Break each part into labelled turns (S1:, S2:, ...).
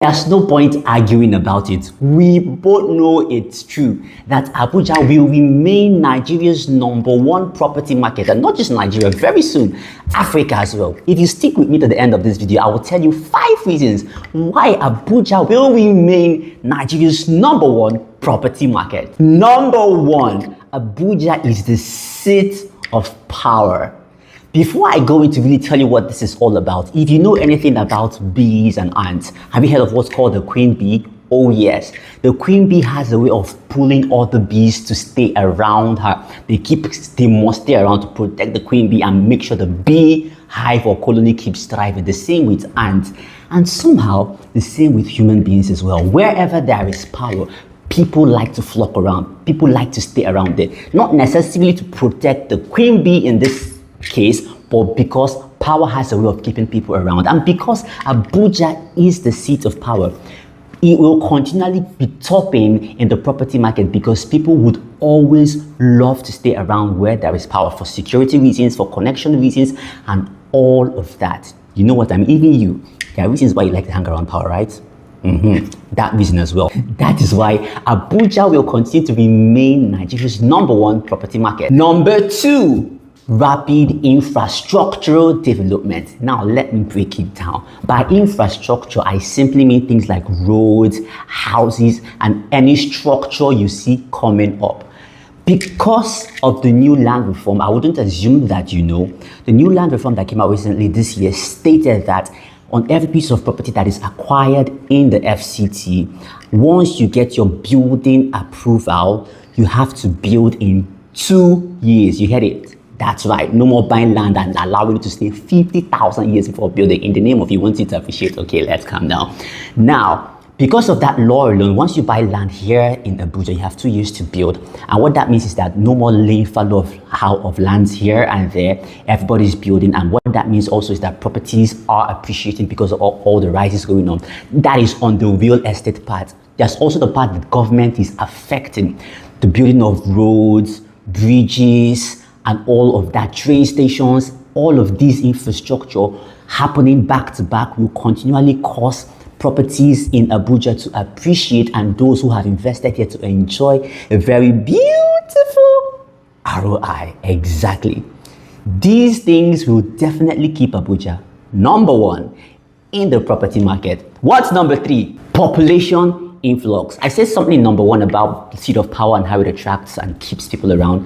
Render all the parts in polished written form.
S1: There's no point arguing about it. We both know it's true that Abuja will remain Nigeria's #1 property market, and not just Nigeria, very soon Africa as well. If you stick with me to the end of this video, I will tell you 5 reasons why Abuja will remain Nigeria's #1 property market. Number 1, Abuja is the seat of power. Before I go into really tell you what this is all about, if you know anything about bees and ants, have you heard of what's called the queen bee? Oh yes, the queen bee has a way of pulling all the bees to stay around her. They must stay around to protect the queen bee and make sure the bee hive or colony keeps thriving. The same with ants, and somehow the same with human beings as well. Wherever there is power, people like to flock around. People like to stay around there, not necessarily to protect the queen bee in this case, but because power has a way of keeping people around, and because Abuja is the seat of power, it will continually be topping in the property market because people would always love to stay around where there is power for security reasons, for connection reasons, and all of that. You know what I mean? Even you, there are reasons why you like to hang around power, right? That reason as well. That is why Abuja will continue to remain Nigeria's #1 property market. Number 2, rapid infrastructural development. Now let me break it down. By infrastructure, I simply mean things like roads, houses, and any structure you see coming up. Because of the new land reform, I wouldn't assume that you know, the new land reform that came out recently this year stated that on every piece of property that is acquired in the FCT, once you get your building approval, you have to build in 2 years. You heard it. That's right. No more buying land and allowing it to stay 50,000 years before building in the name of you want it to appreciate. Okay, let's calm down. Now, because of that law alone, once you buy land here in Abuja, you have 2 years to build. And what that means is that no more laying fallow of lands here and there. Everybody's building. And what that means also is that properties are appreciating because of all the rises going on. That is on the real estate part. There's also the part that government is affecting. The building of roads, bridges, and all of that, train stations, all of these infrastructure happening back to back will continually cause properties in Abuja to appreciate, and those who have invested here to enjoy a very beautiful ROI. Exactly. These things will definitely keep Abuja #1 in the property market. What's number 3? Population influx. I said something #1 about the seat of power and how it attracts and keeps people around.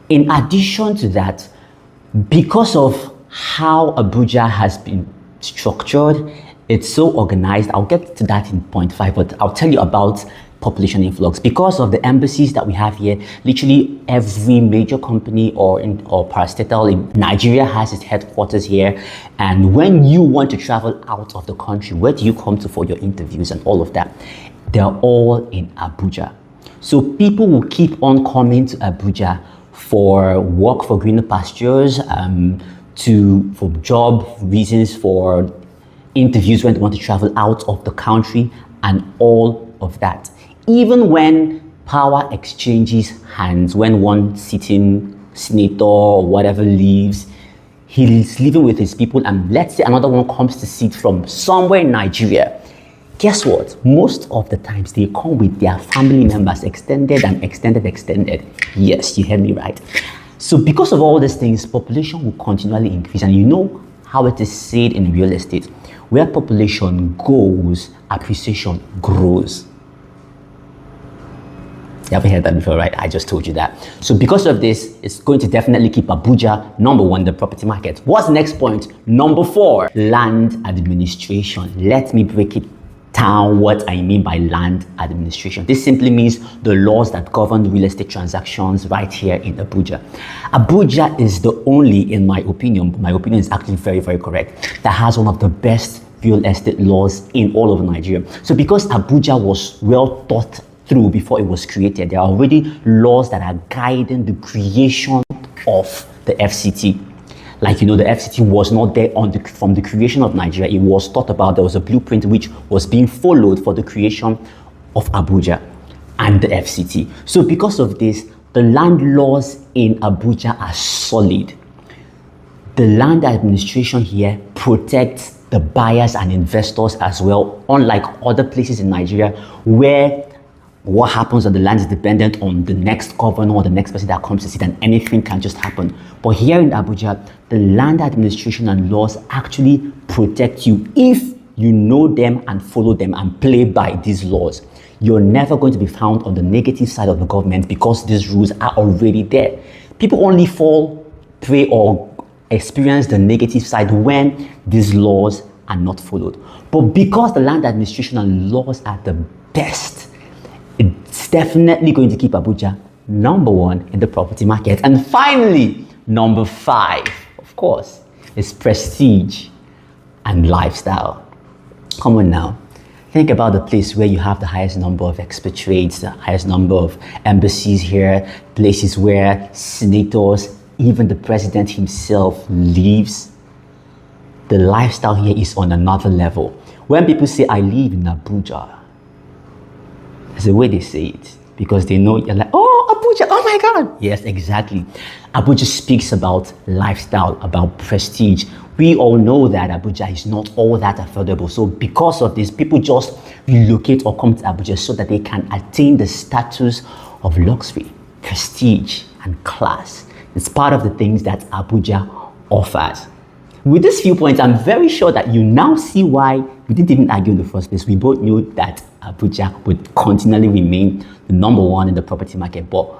S1: In addition to that, because of how Abuja has been structured, it's so organized. I'll get to that in point 5, but I'll tell you about population influx. Because of the embassies that we have here, literally every major company or parastatal in Nigeria has its headquarters here. And when you want to travel out of the country, where do you come to for your interviews and all of that? They're all in Abuja. So people will keep on coming to Abuja for work, for greener pastures, for job reasons, for interviews when they want to travel out of the country, and all of that. Even when power exchanges hands, when one sitting senator or whatever leaves, he's living with his people, and let's say another one comes to sit from somewhere in Nigeria. Guess what? Most of the times they come with their family members, extended and extended. Yes, you heard me right. So because of all these things, population will continually increase. And you know how it is said in real estate, where population goes, appreciation grows. You haven't heard that before, right? I just told you that. So because of this, it's going to definitely keep Abuja #1 in the property market. What's the next point? Number 4, land administration. Let me break it down what I mean by land administration. This simply means the laws that govern real estate transactions right here in Abuja. Abuja is the only, in my opinion is actually very, very correct, that has one of the best real estate laws in all of Nigeria. So because Abuja was well thought through before it was created, there are already laws that are guiding the creation of the FCT. Like, you know, the FCT was not there from the creation of Nigeria. It was thought about. There was a blueprint which was being followed for the creation of Abuja and the FCT. So because of this, the land laws in Abuja are solid. The land administration here protects the buyers and investors as well, unlike other places in Nigeria where what happens on the land is dependent on the next governor or the next person that comes to sit, and anything can just happen. But here in Abuja, the land administration and laws actually protect you if you know them and follow them and play by these laws. You're never going to be found on the negative side of the government because these rules are already there. People only fall prey or experience the negative side when these laws are not followed. But because the land administration and laws are the best, it's definitely going to keep Abuja number one in the property market. And finally, number 5, of course, is prestige and lifestyle. Come on now. Think about the place where you have the highest number of expatriates, the highest number of embassies here, places where senators, even the president himself lives. The lifestyle here is on another level. When people say, I live in Abuja, that's the way they say it, because they know you're like, oh, Abuja, oh my God. Yes, exactly. Abuja speaks about lifestyle, about prestige. We all know that Abuja is not all that affordable. So because of this, people just relocate or come to Abuja so that they can attain the status of luxury, prestige, and class. It's part of the things that Abuja offers. With these few points, I'm very sure that you now see why we didn't even argue in the first place. We both knew that Abuja would continually remain the number one in the property market. But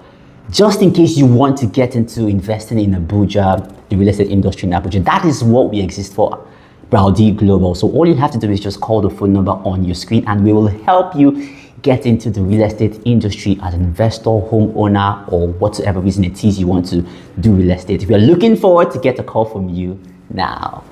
S1: just in case you want to get into investing in Abuja, the real estate industry in Abuja, that is what we exist for, Braudy Global. So all you have to do is just call the phone number on your screen and we will help you get into the real estate industry as an investor, homeowner, or whatever reason it is you want to do real estate. If you're looking forward to get a call from you now.